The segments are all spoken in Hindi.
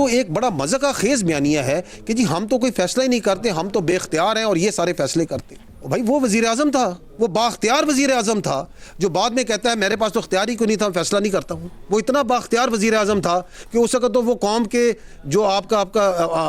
तो एक बड़ा मज़ा खेज़ बयानिया है कि जी हम तो कोई फैसला ही नहीं करते, हम तो बेख्तियार हैं और ये सारे फैसले करते हैं। भाई वो वज़ीर आज़म था, वो बाख्तियार वज़ीर आज़म था, जो बाद में कहता है मेरे पास तो इख्तियार ही क्यों नहीं था, फैसला नहीं करता हूँ। वो इतना बाख्तियार वज़ीर आज़म था कि उस वक्त तो वो कौम के जो आपका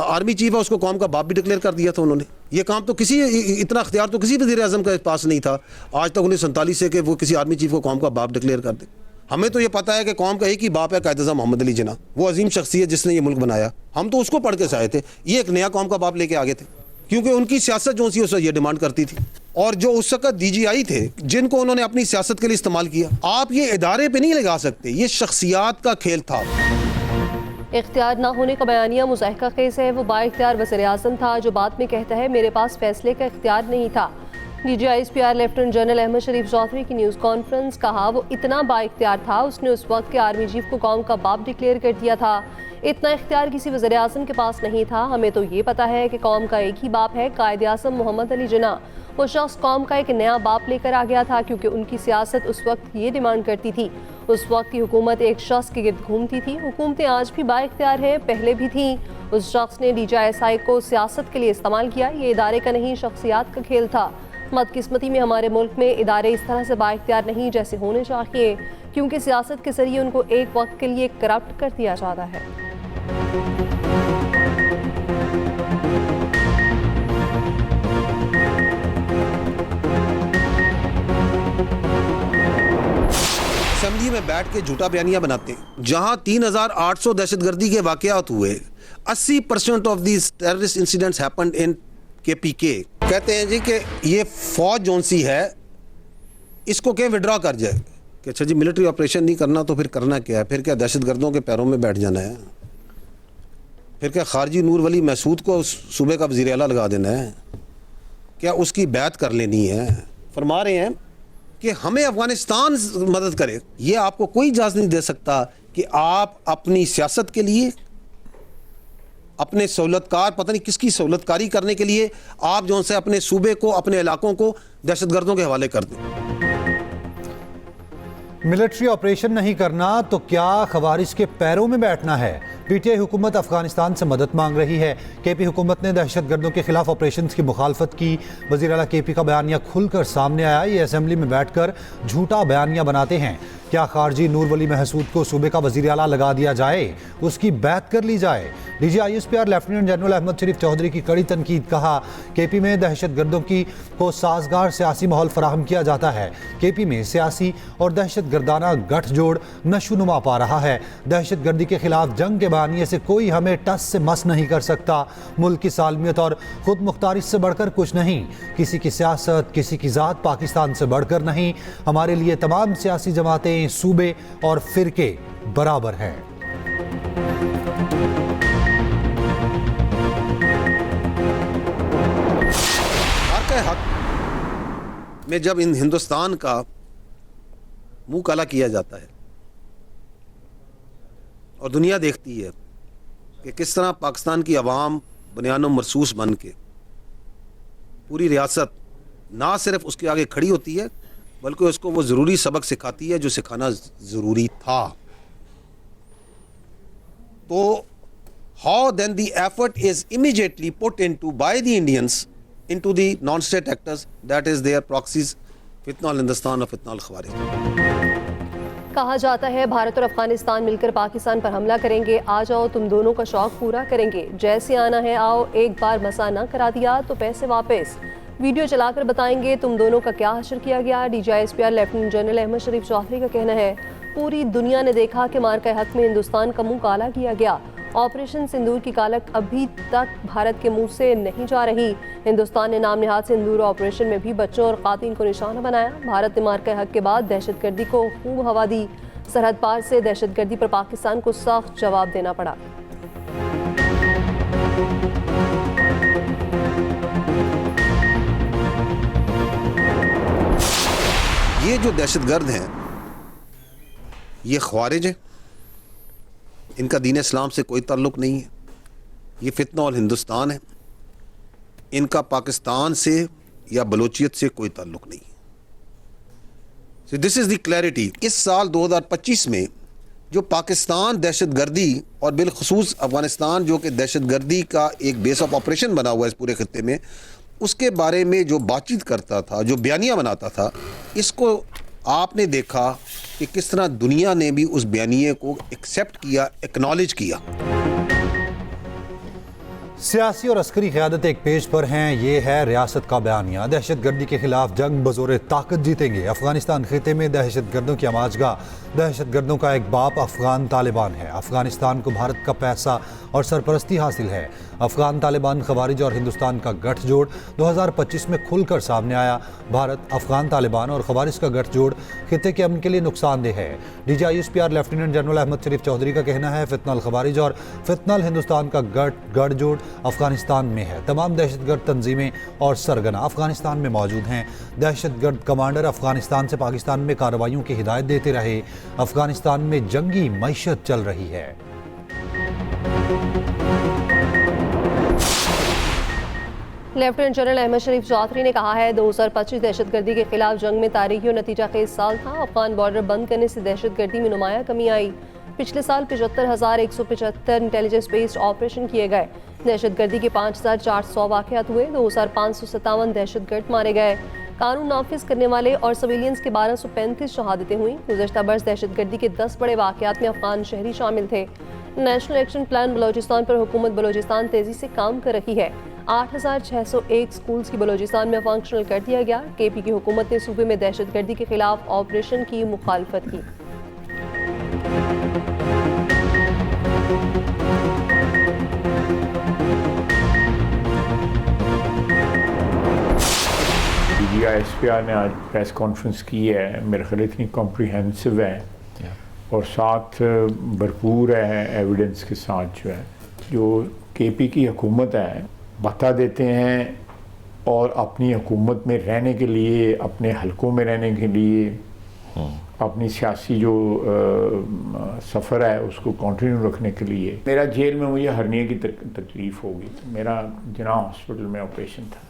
आर्मी चीफ है उसको कौम का बाप भी डिक्लेयर कर दिया था उन्होंने। ये काम तो किसी, इतना इख्तियार तो किसी वज़ीर आज़म के पास नहीं था आज तक 1947 से कि वो किसी आर्मी चीफ को कौम का बाप डिक्लेयर कर दे। हमें तो ये पता है कि कौम का एक ही बाप है, कायद-ए-आज़म मोहम्मद अली जिन्ना, वो अजीम शख्सियत जिसने ये मुल्क बनाया। हम तो उसको पढ़ के से आए थे, ये एक नया कौम का बाप लेके आगे थे, क्योंकि उनकी सियासत जो सी उस ये डिमांड करती थी। और जो उस वक्त DGI थे जिनको उन्होंने अपनी सियासत के लिए इस्तेमाल किया, आप ये इदारे पे नहीं लगा सकते, ये शख्सियात का खेल था। इख्तियार ना होने का बयानिया मुज़ाहिका खेज़ है। वो बाइख्तियार वज़ीर आज़म था जो बाद में कहता है मेरे पास फैसले का इख्तियार नहीं था। DGI SPR lieutenant general Ahmed Sharif Chaudhry की न्यूज़ कॉन्फ्रेंस, कहा वो इतना बाइख्तियार था, उसने उस वक्त के आर्मी चीफ को कौम का बाप डिक्लेयर कर दिया था। इतना इख्तियार किसी वज़ीर आज़म के पास नहीं था। हमें तो ये पता है कि कौम का एक ही बाप है, कायद-ए-आज़म मोहम्मद अली जिन्ना। वो शख्स कौम का एक नया बाप लेकर आ गया था क्योंकि उनकी सियासत उस वक्त ये डिमांड करती थी। उस वक्त की हुकूमत एक शख्स के गिर्द घूमती थी। हुकूमतें आज भी बाइख्तियार हैं, पहले भी थी। उस शख्स ने DGI को सियासत के लिए इस्तेमाल किया। ये इदारे का नहीं, शख्सियात का खेल था। बदकिस्मती में हमारे मुल्क में इदारे इस तरह से बाइख्तियार नहीं जैसे होने चाहिए, क्योंकि सियासत के जरिए उनको एक वक्त के लिए करप्ट कर दिया जाता है। असेंबली में बैठ के झूठा बयानिया बनाते हैं। जहां 3800 दहशतगर्दी के वाकयात हुए, 80% of these terrorist incidents happened in KPK। कहते हैं जी कि ये फौज जोन सी है इसको कहीं विड्रॉ कर जाए कि अच्छा जी मिलिट्री ऑपरेशन नहीं करना तो फिर करना क्या है, फिर क्या दहशतगर्दों के पैरों में बैठ जाना है, फिर क्या खारजी नूर वली महसूद को सूबे का वज़ीर आला लगा देना है, क्या उसकी बैत कर लेनी है। फरमा रहे हैं कि हमें अफगानिस्तान मदद करे। ये आपको कोई इजाज़त नहीं दे सकता कि आप अपनी सियासत के लिए, अपने सहूलतकार, पता नहीं किसकी सहूलतकारी करने के लिए आप जो से अपने सूबे को, अपने इलाकों को दहशतगर्दों के हवाले कर दें। मिलिट्री ऑपरेशन नहीं करना तो क्या खवारिज के पैरों में बैठना है। PTI हुकूमत अफगानिस्तान से मदद मांग रही है। KP हुकूमत ने दहशतगर्दों के खिलाफ ऑपरेशन की मुखालफत की। वज़ीर आला KP का बयानिया खुलकर सामने आया। ये असेंबली में बैठकर झूठा बयानिया बनाते हैं। क्या खारजी नूर वली महसूद को सूबे का वज़ीर आला लगा दिया जाए, उसकी बैत कर ली जाए। DGI SPR lieutenant general Ahmed Sharif Chaudhry की कड़ी तनकीद, कहा KP में दहशतगर्दों को साजगार सियासी माहौल फराहम किया जाता है। KP में सियासी और दहशतगर्दाना गठजोड़ नशोनुमा पा रहा है। दहशतगर्दी के खिलाफ जंग के बयानिए से कोई हमें टस से मस नहीं कर सकता। मुल्क की सालमियत और खुद मुख्तारी से बढ़कर कुछ नहीं। किसी की सियासत, किसी की ज़ात पाकिस्तान से बढ़कर नहीं। हमारे लिए तमाम सियासी जमातें, सूबे और फिरके बराबर हैं। हक में जब इन हिंदुस्तान का मुंह काला किया जाता है और दुनिया देखती है कि किस तरह पाकिस्तान की अवाम बुनियानो मरसूस बन के पूरी रियासत ना सिर्फ उसके आगे खड़ी होती है बल्कि उसको वो ज़रूरी सबक सिखाती है जो सिखाना ज़रूरी था। तो how then the effort is immediately put into by the Indians into the non state actors, that is their proxies फितना हिंदुस्तान और फितना खवारिज। कहा जाता है भारत और अफगानिस्तान मिलकर पाकिस्तान पर हमला करेंगे। आ जाओ, तुम दोनों का शौक पूरा करेंगे। जैसे आना है आओ, एक बार मसा ना करा दिया तो पैसे वापस। वीडियो चलाकर बताएंगे तुम दोनों का क्या हशर किया गया। DGI SPR lieutenant general Ahmed Sharif Chaudhry का कहना है पूरी दुनिया ने देखा कि मार्का हक में हिंदुस्तान का मुंह काला किया गया। ऑपरेशन सिंदूर की कालक अभी तक भारत के मुंह से नहीं जा रही। हिंदुस्तान ने नाम निहाद सिंदूर ऑपरेशन में भी बच्चों और खातून को निशाना बनाया। भारत ने मार्का हक के बाद दहशतगर्दी को खूब हवा दी। सरहद पार से दहशतगर्दी पर पाकिस्तान को सख्त जवाब देना पड़ा। ये जो दहशतगर्द हैं ये ख्वारिज हैं, इनका दीन इस्लाम से कोई ताल्लुक़ नहीं है। ये फितना और हिंदुस्तान है, इनका पाकिस्तान से या बलोचियत से कोई ताल्लुक़ नहीं है। So this is the clarity. इस साल 2025 में जो पाकिस्तान दहशतगर्दी और बिलखसूस अफ़गानिस्तान जो कि दहशतगर्दी का एक बेस ऑफ ऑपरेशन बना हुआ है इस पूरे खत्ते में, उसके बारे में जो बातचीत करता था, जो बयानिया बनाता था, इसको आपने देखा कि किस तरह दुनिया ने भी उस बयानिए को एक्सेप्ट किया, एक्नॉलेज किया। सियासी और अस्करी क़यादत एक पेज पर हैं। ये है रियासत का बयानिया। दहशतगर्दी के खिलाफ जंग बज़ोर ताकत जीतेंगे। अफगानिस्तान खिते में दहशतगर्दों की आमाजगाह, दहशतगर्दों का एक बाप अफगान तालिबान है। अफगानिस्तान को भारत का पैसा और सरपरस्ती हासिल है। अफगान तालिबान, खवारिज और हिंदुस्तान का गठजोड़ 2025 में खुलकर सामने आया। भारत, अफगान तालिबान और खवारिज का गठजोड़ खिते के अमन के लिए नुकसानदेह है। DGISPR lieutenant general Ahmed Sharif Chaudhry का कहना है, फितनल खवारिज और फितनल हिंदुस्तान का गठजोड़ अफगानिस्तान में है। तमाम दहशतगर्द तंजीमें और सरगना अफगानिस्तान में मौजूद हैं। दहशतगर्द कमांडर अफगानिस्तान से पाकिस्तान में कार्रवाइयों की हिदायत देते रहे। अफगानिस्तान में जंगी मईशत चल रही है। लेफ्टिनेंट जनरल अहमद शरीफ चौधरी ने कहा है, 2025 दहशतगर्दी के खिलाफ जंग में तारीखी और नतीजा खेज साल था। अफगान बॉर्डर बंद करने से दहशतगर्दी में नुमाया कमी आई। पिछले साल 75,175 इंटेलिजेंस बेस्ड ऑपरेशन किए गए। दहशतगर्दी के 5,400 वाक़यात हुए। 2,557 दहशतगर्द मारे गए। कानून नाफिज करने वाले और सिविलियंस के 1235 शहादतें हुई। गुज़श्ता बरस दहशतगर्दी के 10 बड़े वाक़यात में अफगान शहरी शामिल थे। नेशनल एक्शन प्लान बलोचिस्तान पर हुकूमत बलोचिस्तान तेजी से काम कर रही है। 8,601 स्कूल्स की बलोचिस्तान में फंक्शनल कर दिया गया। KP की हुकूमत ने सूबे में दहशतगर्दी के खिलाफ ऑपरेशन की मुखालफत की। DGISPR ने आज प्रेस कॉन्फ्रेंस की है। मेरे ख्याल इतनी कॉम्प्रिहेंसिव है और साथ भरपूर है एविडेंस के साथ जो KP की हुकूमत है बता देते हैं और अपनी हुकूमत में रहने के लिए, अपने हलकों में रहने के लिए, अपनी सियासी जो सफ़र है उसको कंटिन्यू रखने के लिए। मेरा जेल में मुझे हर्निया की तकलीफ़ होगी। मेरा जिना हॉस्पिटल में ऑपरेशन था।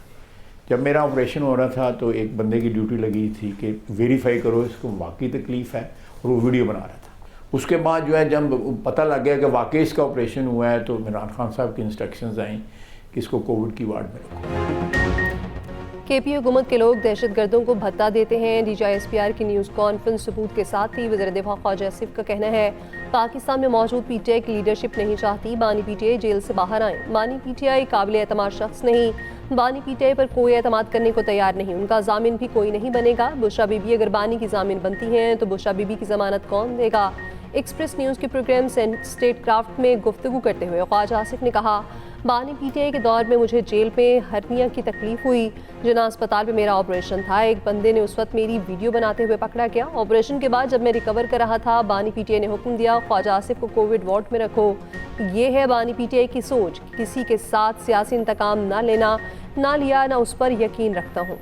जब मेरा ऑपरेशन हो रहा था तो एक बंदे की ड्यूटी लगी थी कि वेरीफाई करो इसको वाकई तकलीफ़ है, और वो वीडियो बना रहा था। उसके बाद जो है जब पता लग गया कि वाकई इसका ऑपरेशन हुआ है तो इमरान खान साहब की इंस्ट्रक्शंस आई कि इसको कोविड की वार्ड में रखो। KP हुकूमत के लोग दहशतगर्दों को भत्ता देते हैं। DGISPR की न्यूज़ कॉन्फ्रेंस सबूत के साथ थी। वज़ीर दिफा ख्वाजा आसिफ का कहना है, पाकिस्तान में मौजूद PTI की लीडरशिप नहीं चाहती बानी PTI जेल से बाहर आए। बानी PTI काबिल एतमाद शख्स नहीं। बानी PTI पर कोई एतमाद करने को तैयार नहीं। उनका जामिन भी कोई नहीं बनेगा। बुशरा बीबी अगर बानी की जामिन बनती हैं तो बुशरा बीबी की जमानत कौन देगा? एक्सप्रेस न्यूज़ के प्रोग्राम स्टेट क्राफ्ट में गुफ्तगू करते हुए ख्वाजा आसिफ ने कहा, बानी PTI के दौर में मुझे जेल में हर्निया की तकलीफ हुई। जना अस्पताल में मेरा ऑपरेशन था। एक बंदे ने उस वक्त मेरी वीडियो बनाते हुए पकड़ा गया। ऑपरेशन के बाद जब मैं रिकवर कर रहा था, बानी PTI ने हुक्म दिया ख्वाजा आसिफ को कोविड वार्ड में रखो। ये है बानी PTI की सोच। किसी के साथ सियासी इंतकाम ना लेना, ना लिया, ना उस पर यकीन रखता हूँ।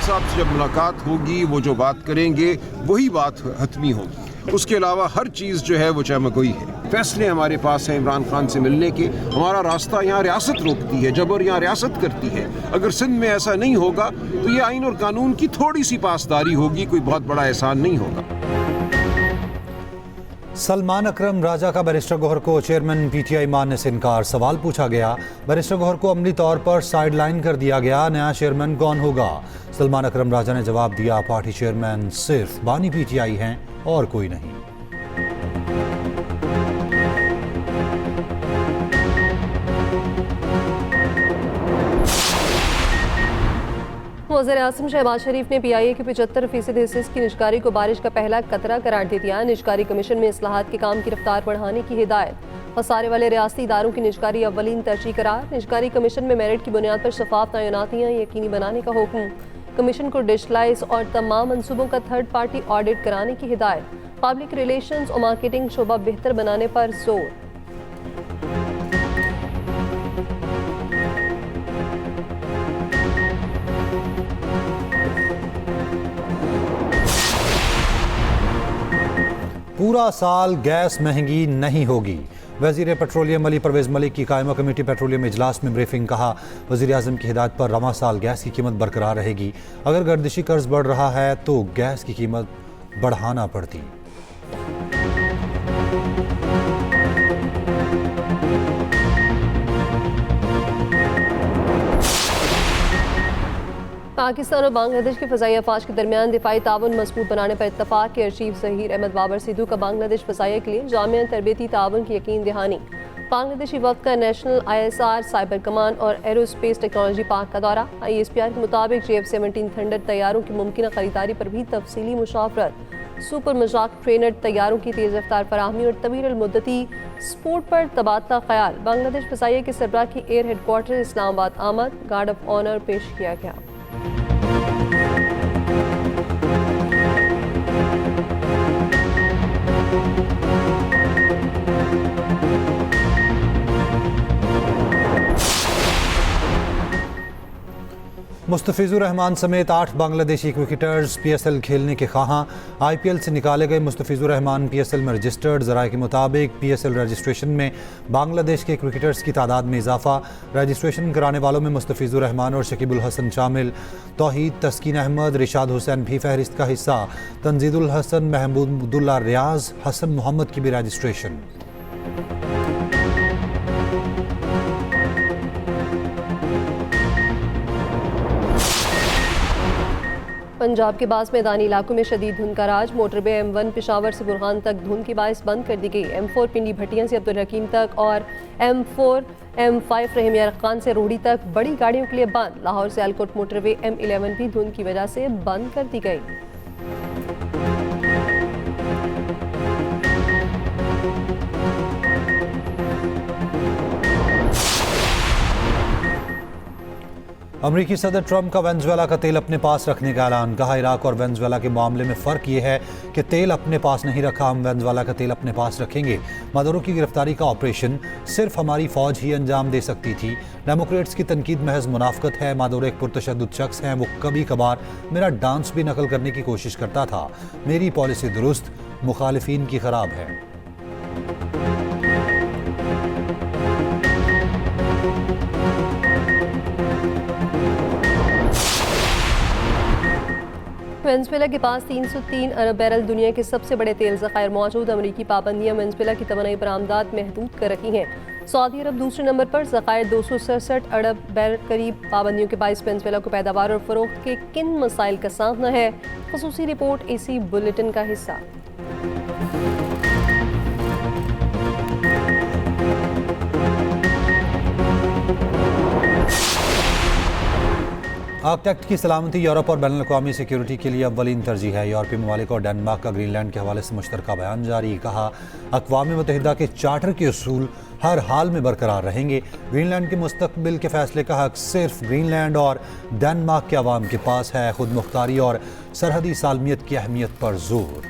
साहब से जब मुलाकात होगी वो जो बात करेंगे वही बात हतमी होगी। उसके अलावा हर चीज़ जो है वो चमकोई है। फैसले हमारे पास हैं इमरान खान से मिलने के। हमारा रास्ता यहाँ रियासत रोकती है, जबर यहाँ रियासत करती है। अगर सिंध में ऐसा नहीं होगा तो ये आइन और कानून की थोड़ी सी पासदारी होगी, कोई बहुत बड़ा एहसान नहीं होगा। सलमान अकरम राजा का बैरिस्टर गौहर को चेयरमैन PTI मानने से इनकार। सवाल पूछा गया, बैरिस्टर गौहर को अमली तौर पर साइडलाइन कर दिया गया, नया चेयरमैन कौन होगा? सलमान अकरम राजा ने जवाब दिया, पार्टी चेयरमैन सिर्फ बानी PTI हैं और कोई नहीं। वज़ीर आज़म शहबाज शरीफ ने PIA के 75% हिस्से की निजकारी को बारिश का पहला कतरा करार दे दिया। निजकारी कमीशन में इस्लाहात के काम की रफ्तार बढ़ाने की हिदायत। खसारे वाले रियासती इदारों की निजकारी अव्वलीन तरजीह करार। निजकारी कमीशन में मेरिट की बुनियाद पर शफाफ तैनातियाँ यकीनी बनाने का हुक्म। कमीशन को डिजिटलाइज और तमाम मनसूबों का थर्ड पार्टी ऑडिट कराने की हिदायत। पब्लिक रिलेशंस और मार्केटिंग शोबा बेहतर बनाने पर जोर। पूरा साल गैस महंगी नहीं होगी। वज़ीर पेट्रोलियम अली परवेज़ मलिक की कायमा कमेटी पेट्रोलियम इजलास में ब्रीफिंग। कहा, वज़ीर आज़म की हिदायत पर रवां साल गैस की कीमत बरकरार रहेगी। अगर गर्दिशी कर्ज बढ़ रहा है तो गैस की कीमत बढ़ाना पड़ती। पाकिस्तान और बांग्लादेश के फ़ज़ाई अफवाज के दरमियान दिफाई ताउन मज़बूत बनाने पर इत्तफाक के चीफ ज़हीर अहमद बाबर सिद्धू का बांग्लादेश फ़ज़ाइया के लिए जामिया तरबेती ताउन की यकीन दहानी। बांग्लादेशी वफ़द का नेशनल ISR साइबर कमान और एरोस्पेस टेक्नोलॉजी पार्क का दौरा। ISPR के मुताबिक JF-17 थंडर तैयारों की मुमकिन खरीदारी पर भी तफसीली मुशावरत। सुपर मजाक ट्रेनर तैयारों की तेज़ रफ्तार फराहमी और तवील मुद्दती स्पोर्ट पर तबादला ख्याल। बांग्लादेश फ़ज़ाइया के सरबराह की एयर हेडक्वार्टर इस्लामाबाद आमद। गार्ड ऑफ ऑनर पेश किया गया। मुस्तफ़िज़ुर रहमान समेत 8 बांग्लादेशी क्रिकेटर्स PSL खेलने के ख्वाहां। IPL से निकाले गए मुस्तफ़िज़ुर रहमान PSL में रजिस्टर्ड। ज़राए के मुताबिक PSL रजिस्ट्रेशन में बांग्लादेश के क्रिकेटर्स की तादाद में इजाफा। रजिस्ट्रेशन कराने वालों में मुस्तफ़िज़ुर रहमान और शकीबुल हसन शामिल। तौहीद, तस्कीन अहमद, रिशाद हुसैन भी फहरिस्त का हिस्सा। तंजीदुल हसन, महमूदुल्लाह रियाज, हसन मोहम्मद की भी रजिस्ट्रेशन। पंजाब के बास मैदानी इलाकों में शदीद धुंध का राज। मोटरवे M1 पेशावर से बुरहान तक धुंध की बाइस बंद कर दी गई। M4 पिंडी भटियां से अब्दुल हकीम तक और M4 M5 रहीम यार खान से रोहड़ी तक बड़ी गाड़ियों के लिए बंद। लाहौर से अलकोट मोटरवे M11 भी धुंध की वजह से बंद कर दी गई। अमरीकी सदर ट्रंप का वेनेजुएला का तेल अपने पास रखने का ऐलान। कहा, इराक और वेनेजुएला के मामले में फ़र्क ये है कि तेल अपने पास नहीं रखा, हम वेनेजुएला का तेल अपने पास रखेंगे। मादुरो की गिरफ्तारी का ऑपरेशन सिर्फ हमारी फ़ौज ही अंजाम दे सकती थी। डेमोक्रेट्स की तनकीद महज मुनाफ़कत है। मादुरो एक पुरतशद्दुद शख्स हैं। वो कभी कभार मेरा डांस भी नकल करने की कोशिश करता था। मेरी पॉलिसी दुरुस्त, मुखालिफिन की ख़राब है। वेनेजुएला के पास 303 अरब बैरल दुनिया के सबसे बड़े तेल ज़खायर मौजूद। अमरीकी पाबंदियां वेनेजुएला की तवानाई बरामदात महदूद कर रही हैं। सऊदी अरब दूसरे नंबर पर। ज़खायर 267 अरब बैरल करीब। पाबंदियों के बायस वेनेजुएला को पैदावार और फरोख्त के किन मसाइल का सामना है। ख़ुसूसी रिपोर्ट AC बुलेटिन का हिस्सा। आर्कटिक की सलामती यूरोप और बैनुल अक़वामी सिक्योरिटी के लिए अव्वलीन तरजीह है। यूरोपीय ममालिक और डेनमार्क का ग्रीनलैंड के हवाले से मुश्तरका बयान जारी। कहा, अक़वाम मुत्तहिदा के चार्टर के उसूल हर हाल में बरकरार रहेंगे। ग्रीनलैंड के मुस्तकबिल के फैसले का हक सिर्फ ग्रीनलैंड और डेनमार्क के अवाम के पास है। खुद मुख्तारी और सरहदी सालमियत की अहमियत पर जोर।